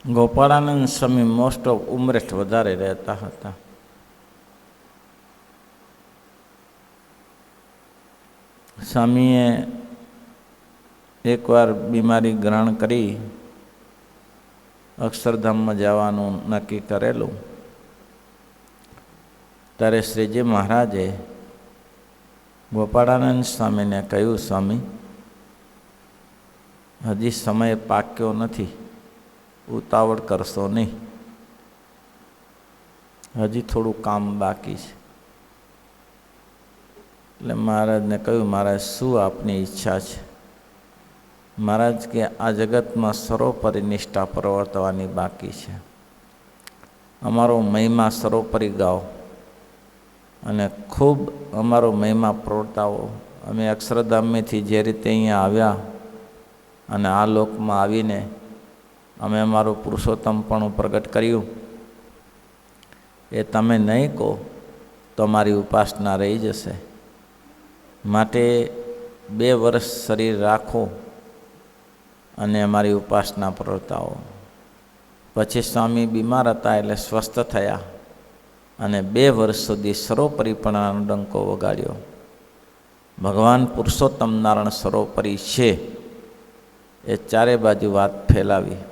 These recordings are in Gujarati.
Gopalanand Swami most of Umreth વધારે રહેતા હતા. સ્વામીએ એકવાર બીમારી ગ્રહણ કરી અક્ષરધામમાં જવાનું નક્કી કરેલું. ત્યારે શ્રીજી મહારાજે ગોપાળાનંદ સ્વામીને કહ્યું, સ્વામી, હજી સમય પાક્યો નથી, ઉતાવળ કરશો નહીં, હજી થોડું કામ બાકી છે. એટલે મહારાજને કહ્યું, મહારાજ શું આપની ઈચ્છા છે? મહારાજ કે આ જગતમાં સર્વોપરી નિષ્ઠા પ્રવર્તવાની બાકી છે. અમારો મહિમા સર્વોપરી ગાઓ અને ખૂબ અમારો મહિમા પ્રવર્તાવો. અમે અક્ષરધામથી જે રીતે અહીંયા આવ્યા અને આ લોકમાં આવીને અમે અમારું પુરુષોત્તમપણું પ્રગટ કર્યું, એ તમે નહીં કહો તો અમારી ઉપાસના રહી જશે. માટે 2 વર્ષ શરીર રાખો અને અમારી ઉપાસના પ્રવર્તાવો. પછી સ્વામી બીમાર હતા એટલે સ્વસ્થ થયા અને 2 વર્ષ સુધી સર્વોપરીપણાનો ડંકો વગાડ્યો. ભગવાન પુરુષોત્તમ નારાયણ સર્વોપરી છે એ ચારે બાજુ વાત ફેલાવી.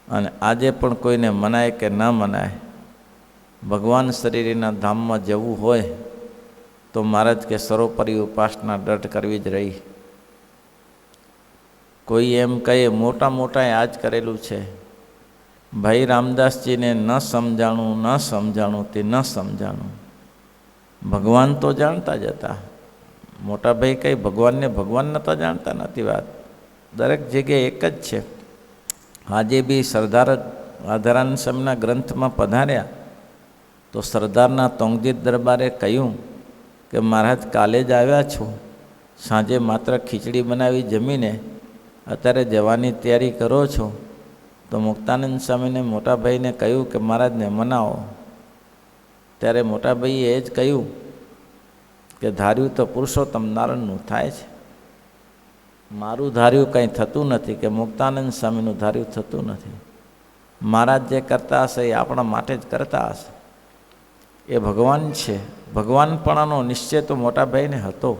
અને આજે પણ કોઈને મનાય કે ન મનાય, ભગવાન શરીરના ધામમાં જવું હોય તો મહારાજ કે સર્વોપરી ઉપાસના દ્રઢ કરવી જ રહી. કોઈ એમ કહે મોટા મોટાએ આ જ કરેલું છે. ભાઈ રામદાસજીને ન સમજાણું તે ન સમજાણું. ભગવાન તો જાણતા જ હતા. મોટા ભાઈ કંઈ ભગવાનને ભગવાન નહોતા જાણતા નથી. વાત દરેક જગ્યાએ એક જ છે. આજે બી સરદાર રાધારાનંદ સ્વામીના ગ્રંથમાં પધાર્યા તો સરદારના તોંગજીત દરબારે કહ્યું કે મહારાજ કાલે જ આવ્યા છો, સાંજે માત્ર ખીચડી બનાવી જમીને અત્યારે જવાની તૈયારી કરો છો. તો મુક્તાનંદ સ્વામીને મોટાભાઈને કહ્યું કે મહારાજને મનાવો. ત્યારે મોટાભાઈએ એ જ કહ્યું કે ધાર્યું તો પુરુષોત્તમ નારાયણનું થાય છે, મારું ધાર્યું કંઈ થતું નથી, કે મુક્તાનંદ સ્વામીનું ધાર્યું થતું નથી. મહારાજ જે કરતા હશે એ આપણા માટે જ કરતા હશે. એ ભગવાન છે. ભગવાનપણાનો નિશ્ચય તો મોટાભાઈને હતો.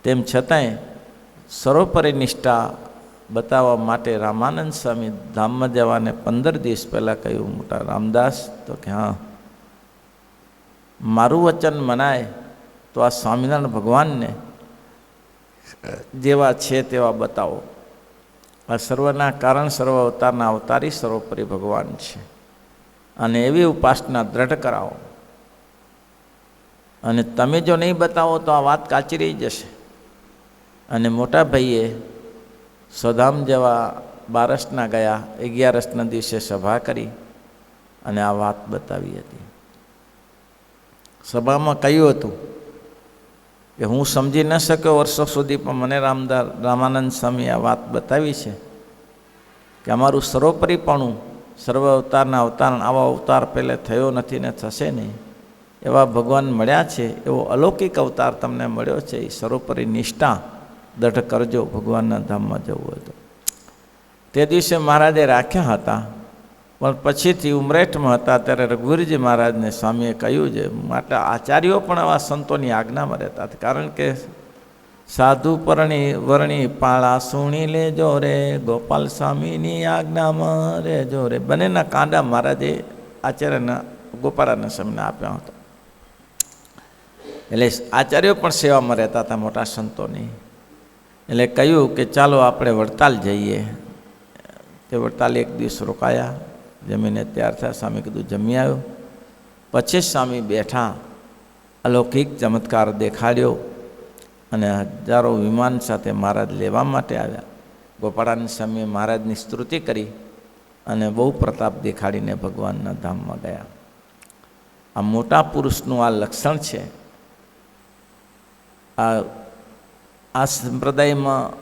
તેમ છતાંય સર્વોપરી નિષ્ઠા બતાવવા માટે રામાનંદ સ્વામી ધામમાં જવાને 15 દિવસ પહેલાં કહ્યું, મોટા રામદાસ, તો કે હા, મારું વચન મનાય તો આ સ્વામિનારાયણ ભગવાનને જેવા છે તેવા બતાવો. આ સર્વના કારણ સર્વ અવતારના અવતારી સર્વોપરી ભગવાન છે અને એવી ઉપાસના દ્રઢ કરાવો. અને તમે જો નહીં બતાવો તો આ વાત કાચી રહી જશે. અને મોટા ભાઈએ સ્વધામ જેવા 12 ગયા, 11 દિવસે સભા કરી અને આ વાત બતાવી હતી. સભામાં કહ્યું હતું કે હું સમજી ન શક્યો વર્ષો સુધી, પણ મને રામાનંદ સ્વામી આ વાત બતાવી છે કે અમારું સર્વોપરીપણું સર્વ અવતારના અવતાર, આવા અવતાર પહેલે થયો નથી ને થશે નહીં. એવા ભગવાન મળ્યા છે, એવો અલૌકિક અવતાર તમને મળ્યો છે. એ સર્વોપરી નિષ્ઠા દ્રઢ કરજો ભગવાનના ધામમાં જવું હોય તો. તે દિવસે મહારાજે રાખ્યા હતા, પણ પછીથી ઉમરેઠમાં હતા ત્યારે રઘુવીરજી મહારાજને સ્વામીએ કહ્યું છે. માટે આચાર્યો પણ આવા સંતોની આજ્ઞામાં રહેતા હતા. કારણ કે સાધુ વર્ણી પાળા સુણી લેજો રે, ગોપાલ સ્વામીની આજ્ઞામાં રહેજો રે. બંનેના કાંડા મહારાજે આચાર્યના ગોપાળાનંદ સ્વામીને આપ્યા હતા. એટલે આચાર્યો પણ સેવામાં રહેતા હતા મોટા સંતોની. એટલે કહ્યું કે ચાલો આપણે વડતાલ જઈએ. તે વડતાલ 1 દિવસ રોકાયા, જમીને તૈયાર થયા. સ્વામી કીધું જમી આવ્યો. પછી સ્વામી બેઠા, અલૌકિક ચમત્કાર દેખાડ્યો અને હજારો વિમાન સાથે મહારાજ લેવા માટે આવ્યા. ગોપાળાનંદ સ્વામીએ મહારાજની સ્તુતિ કરી અને બહુ પ્રતાપ દેખાડીને ભગવાનના ધામમાં ગયા. આ મોટા પુરુષનું આ લક્ષણ છે. આ સંપ્રદાયમાં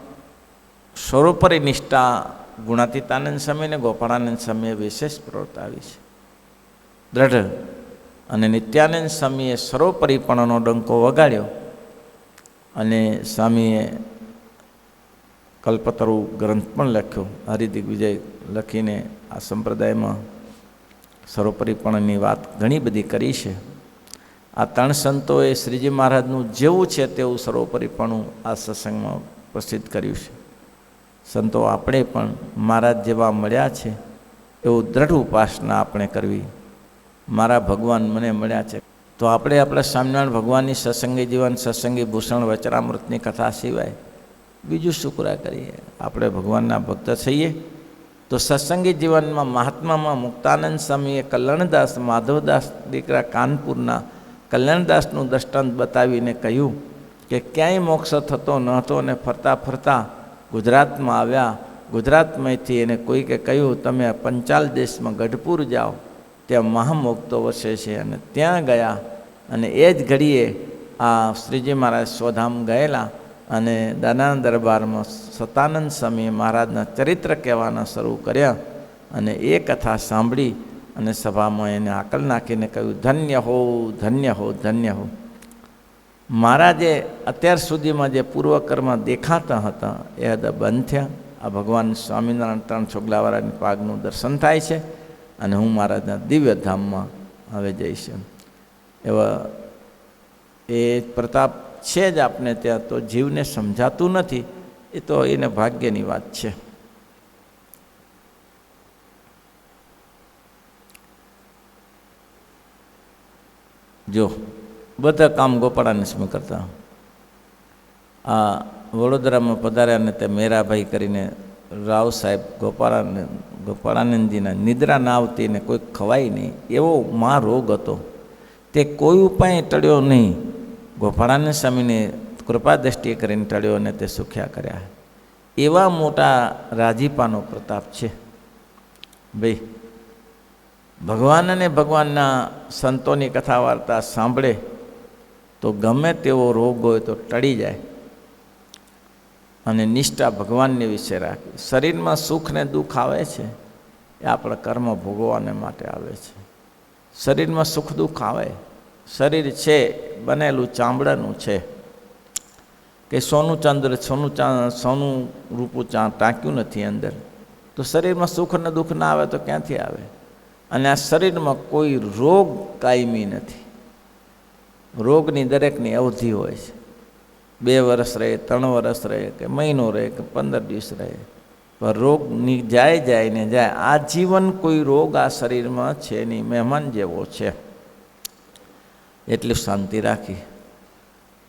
સર્વોપરી નિષ્ઠા ગુણાતીતાનંદ સ્વામી અને ગોપાળાનંદ સ્વામીએ વિશેષ પ્રવર્તાવી છે, દ્રઢ. અને નિત્યાનંદ સ્વામીએ સર્વોપરીપણાનો ડંકો વગાડ્યો અને સ્વામીએ કલ્પતરુ ગ્રંથ પણ લખ્યો, હરિદિગ્વિજય લખીને આ સંપ્રદાયમાં સર્વોપરીપણની વાત ઘણી બધી કરી છે. આ ત્રણ સંતોએ શ્રીજી મહારાજનું જેવું છે તેવું સર્વોપરીપણું આ સત્સંગમાં પ્રસિદ્ધ કર્યું છે. સંતો આપણે પણ મહારાજ જેવા મળ્યા છે એવું દ્રઢ ઉપાસના આપણે કરવી. મારા ભગવાન મને મળ્યા છે તો આપણે આપણા સ્વામિનારાયણ ભગવાનની સત્સંગી જીવન, સત્સંગી ભૂષણ, વચરામૃતની કથા સિવાય બીજું શું પૂરા કરીએ? આપણે ભગવાનના ભક્ત થઈએ તો સત્સંગી જીવનમાં મહાત્મામાં મુક્તાનંદ સ્વામીએ કલ્યાણદાસ, માધવદાસ દીકરા કાનપુરના કલ્યાણદાસનું દૃષ્ટાંત બતાવીને કહ્યું કે ક્યાંય મોક્ષ થતો ન હતો અને ફરતા ફરતા ગુજરાતમાં આવ્યા. ગુજરાતમાંથી એને કોઈકે કહ્યું તમે પંચાલ દેશમાં ગઢપુર જાઓ, ત્યાં મહામોક્તો વસે છે. અને ત્યાં ગયા અને એ જ ઘડીએ આ શ્રીજી મહારાજ સ્વધામ ગયેલા અને દાદાના દરબારમાં સતાનંદ સ્વામીએ મહારાજના ચરિત્ર કહેવાના શરૂ કર્યા. અને એ કથા સાંભળી અને સભામાં એને આકલ નાખીને કહ્યું ધન્ય હો, ધન્ય હો, ધન્ય હો. મહારાજે અત્યાર સુધીમાં જે પૂર્વકર્મ દેખાતા હતા એ બધા બંધ થયા. આ ભગવાન સ્વામિનારાયણ ત્રણ છોગલાવાળાની પાગનું દર્શન થાય છે અને હું મહારાજના દિવ્ય ધામમાં હવે જઈશ. એવા એ પ્રતાપ છે જ આપને ત્યાં, તો જીવને સમજાતું નથી. એ તો એને ભાગ્યની વાત છે. જો બધા કામ ગોપાળાને સ્મી કરતા. આ વડોદરામાં પધાર્યા ને તે મેરાભાઈ કરીને રાવ સાહેબ ગોપાળાનંદજીના નિદ્રા ના આવતી ને કોઈ ખવાય નહીં એવો મા રોગ હતો. તે કોઈ ઉપાય ટળ્યો નહીં. ગોપાળાનંદ સ્વામીને કૃપા દ્રષ્ટિએ કરીને ટળ્યો અને તે સુખ્યા કર્યા. એવા મોટા રાજીપાનો પ્રતાપ છે ભાઈ. ભગવાન અને ભગવાનના સંતોની કથા વાર્તા સાંભળે તો ગમે તેવો રોગ હોય તો ટળી જાય. અને નિષ્ઠા ભગવાનને વિશે રાખવી. શરીરમાં સુખ ને દુઃખ આવે છે એ આપણા કર્મ ભોગવવાને માટે આવે છે. શરીરમાં સુખ દુઃખ આવે. શરીર છે બનેલું ચામડાનું છે કે સોનું ચંદ્ર, સોનું રૂપું ટાંક્યું નથી અંદર. તો શરીરમાં સુખ ને દુઃખ ના આવે તો ક્યાંથી આવે? અને આ શરીરમાં કોઈ રોગ કાયમી નથી. રોગની દરેકની અવધિ હોય છે. 2 વર્ષ રહે, 3 વર્ષ રહે, કે મહિનો રહે, કે 15 દિવસ રહે, પણ રોગની જાય ને જાય. આ જીવન કોઈ રોગ આ શરીરમાં છે નહીં, મહેમાન જેવો છે. એટલું શાંતિ રાખી.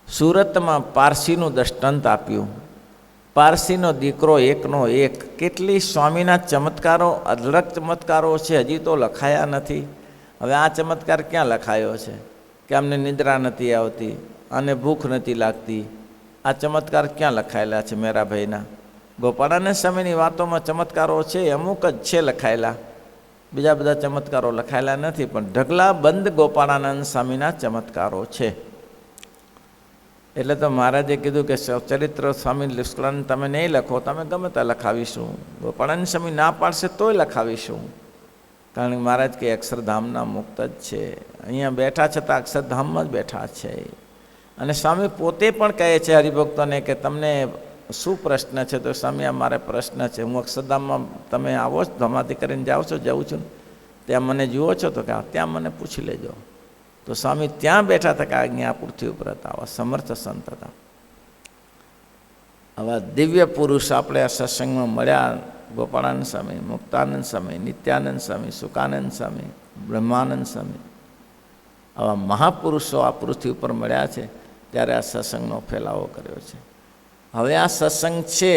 સુરતમાં પારસીનું દૃષ્ટાંત આપ્યું. પારસીનો દીકરો એકનો એક. કેટલી સ્વામીના ચમત્કારો, અઢળક ચમત્કારો છે, હજી તો લખાયા નથી. હવે આ ચમત્કાર ક્યાં લખાયો છે કે અમને નિદ્રા નથી આવતી અને ભૂખ નથી લાગતી? આ ચમત્કાર ક્યાં લખાયેલા છે મેરાભાઈના? ગોપાળાનંદ સ્વામીની વાતોમાં ચમત્કારો છે, અમુક જ છે લખાયેલા, બીજા બધા ચમત્કારો લખાયેલા નથી. પણ ઢગલા બંધ ગોપાળાનંદ સ્વામીના ચમત્કારો છે. એટલે તો મહારાજે કીધું કે ચરિત્ર સ્વામી લુષ્કળાનંદ તમે નહીં લખો, તમે ગમે ત્યાં લખાવીશું. ગોપાળાનંદ સ્વામી ના પાડશે તોય લખાવીશું. કારણ કે મહારાજ કે અક્ષરધામના મુક્ત જ છે. અહીંયા બેઠા છતાં અક્ષરધામમાં જ બેઠા છે. અને સ્વામી પોતે પણ કહે છે હરિભક્તોને કે તમને શું પ્રશ્ન છે? તો સ્વામી આ મારે પ્રશ્ન છે, હું અક્ષરધામમાં તમે આવો છો, ધમાથી કરીને જાઓ છો? જાઉં છું. ત્યાં મને જુઓ છો? તો કે ત્યાં મને પૂછી લેજો. તો સ્વામી ત્યાં બેઠા હતા કે અહીંયા પૃથ્વી ઉપર હતા. આવા સમર્થ સંત હતા. આવા દિવ્ય પુરુષ આપણે આ સત્સંગમાં મળ્યા. ગોપાળાનંદ સ્વામી, મુક્તાનંદ સ્વામી, નિત્યાનંદ સ્વામી, સુકાનંદ સ્વામી, બ્રહ્માનંદ સ્વામી, આવા મહાપુરુષો આ પૃથ્વી ઉપર મળ્યા છે. ત્યારે આ સત્સંગનો ફેલાવો કર્યો છે. હવે આ સત્સંગ છે,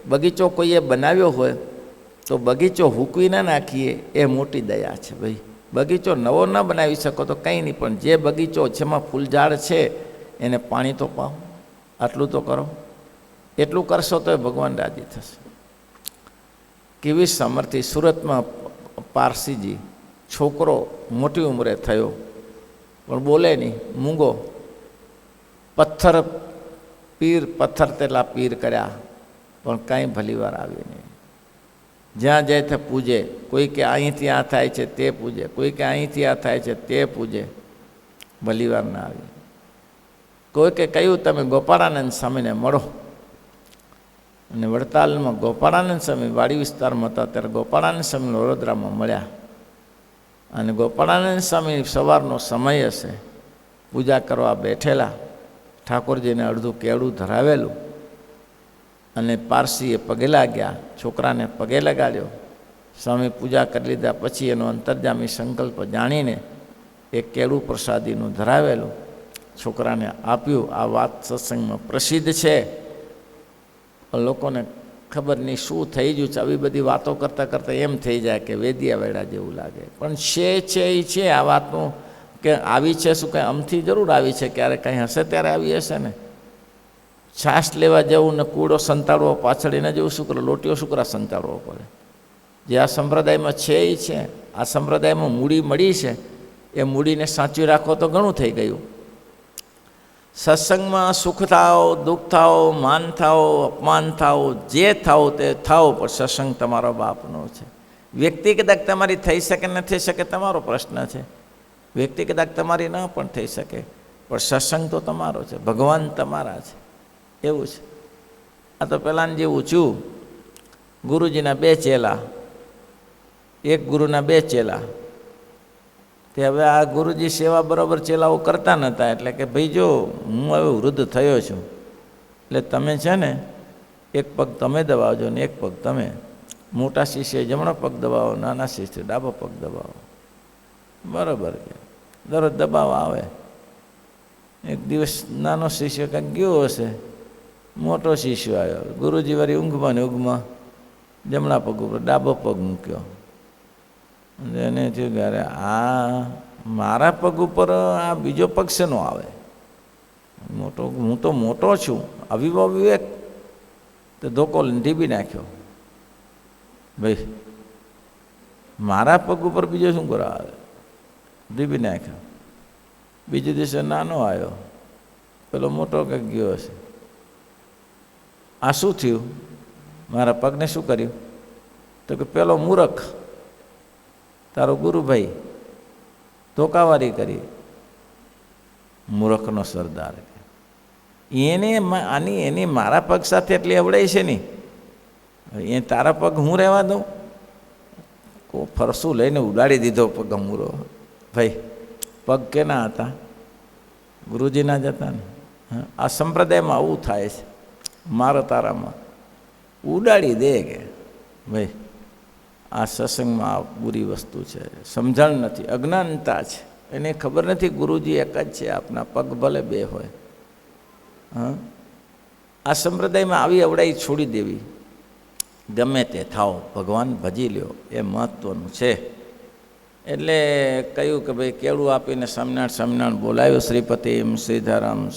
બગીચો કોઈએ બનાવ્યો હોય તો બગીચો હૂકવી ના નાખીએ એ મોટી દયા છે ભાઈ. બગીચો નવો ન બનાવી શકો તો કંઈ નહીં, પણ જે બગીચો જેમાં ફૂલઝાડ છે એને પાણી તો પાઓ, આટલું તો કરો. એટલું કરશો તો ભગવાન રાજી થશે. કેવી સમર્થી! સુરતમાં પારસીજી છોકરો મોટી ઉંમરે થયો પણ બોલે નહીં, મૂંગો. પથ્થર તેટલા પીર કર્યા પણ કાંઈ ભલીવાર આવી નહીં. જ્યાં જાય તે પૂજે. કોઈ કે અહીંથી આ થાય છે તે પૂજે, કોઈ કે અહીંથી આ થાય છે તે પૂજે, ભલીવાર ના આવી. કોઈ કે કહ્યું તમે ગોપાળાનંદ સ્વામીને મળો. અને વડતાલમાં ગોપાળાનંદ સ્વામી વાડી વિસ્તારમાં હતા ત્યારે ગોપાળાનંદ સ્વામી વડોદરામાં મળ્યા. અને ગોપાળાનંદ સ્વામી સવારનો સમય હશે, પૂજા કરવા બેઠેલા, ઠાકોરજીને અડધું કેળું ધરાવેલું, અને પારસીએ પગે લાગ્યા, છોકરાને પગે લગાડ્યો. સ્વામી પૂજા કરી લીધા પછી એનો અંતર્જામી સંકલ્પ જાણીને એ કેળું પ્રસાદીનું ધરાવેલું છોકરાને આપ્યું. આ વાત સત્સંગમાં પ્રસિદ્ધ છે. લોકોને ખબર નહીં શું થઈ ગયું છે. આવી બધી વાતો કરતાં કરતાં એમ થઈ જાય કે વેદિયા વેડા જેવું લાગે, પણ છે એ છે. આ વાતનું કે આવી છે શું કંઈ અમથી જરૂર આવી છે, ક્યારે કંઈ હશે ત્યારે આવી હશે ને. છાશ લેવા જવું ને કૂડો સંતાડવો પાછળ એના જેવું શું કરે, લોટીઓ શું કરા સંતાડવો પડે. જે આ સંપ્રદાયમાં છે એ છે. આ સંપ્રદાયમાં મૂડી મળી છે, એ મૂડીને સાચવી રાખો તો ઘણું થઈ ગયું. સત્સંગમાં સુખ થાઓ, દુઃખ થાઓ, માન થાઓ, અપમાન થાઓ, જે થાઓ તે થાઓ, પણ સત્સંગ તમારો બાપનો છે. વ્યક્તિ કદાચ તમારી થઈ શકે ન થઈ શકે તમારો પ્રશ્ન છે. વ્યક્તિ કદાચ તમારી ન પણ થઈ શકે, પણ સત્સંગ તો તમારો છે, ભગવાન તમારા છે. એવું છે. આ તો પહેલાં જેવું છું, ગુરુજીના 2 ચેલા, એક ગુરુના 2 ચેલા. તે હવે આ ગુરુજી સેવા બરાબર ચેલાઓ કરતા નહોતા. એટલે કે ભાઈ જો હું હવે વૃદ્ધ થયો છું, એટલે તમે છે ને એક પગ તમે દબાવજો ને એક પગ તમે. મોટા શિષ્ય જમણો પગ દબાવો, નાના શિષ્ય ડાબો પગ દબાવો. બરાબર કે દરરોજ દબાવવા આવે. એક દિવસ નાનો શિષ્ય કંઈક ગયો હશે, મોટો શિષ્ય આવ્યો. ગુરુજી વાળી ઊંઘમાં ને ઊંઘમાં જમણા પગ ઉપર ડાબો પગ મૂક્યો. એને થયું કે અરે આ મારા પગ ઉપર આ બીજો પગ શેનો આવે? મોટો હું તો મોટો છું. અવિવો વિવેક તો ધોકો ઢીબી નાખ્યો. ભાઈ મારા પગ ઉપર બીજો શું કરવા આવે? ઢીબી નાખ્યો. બીજે દિવસે નાનો આવ્યો, પેલો મોટો કંઈક ગયો હશે. આ શું થયું? મારા પગને શું કર્યું? તો કે પેલો મૂરખ તારો ગુરુભાઈ ધોકાવારી કરી. મૂર્ખનો સરદાર એને એની મારા પગ સાથે એટલી અવડાઈ છે નહીં, એ તારા પગ હું રહેવા દઉં? ફરસું લઈને ઉડાડી દીધો પગ અમૂરો. ભાઈ પગ કેના હતા? ગુરુજીના જ હતા ને. આ સંપ્રદાયમાં આવું થાય છે. મારા તારામાં ઉડાડી દે કે ભાઈ આ સત્સંગમાં આ બુરી વસ્તુ છે. સમજણ નથી, અજ્ઞાનતા છે. એને ખબર નથી ગુરુજી એક જ છે, આપના પગ ભલે 2 હોય. આ સંપ્રદાયમાં આવી અવડાઈ છોડી દેવી. ગમે તે થાઓ, ભગવાન ભજી લ્યો, એ મહત્ત્વનું છે. એટલે કહ્યું કે ભાઈ કેળું આપીને સ્વામિનારાયણ બોલાવ્યો. શ્રીપતિ શ્રીધરમ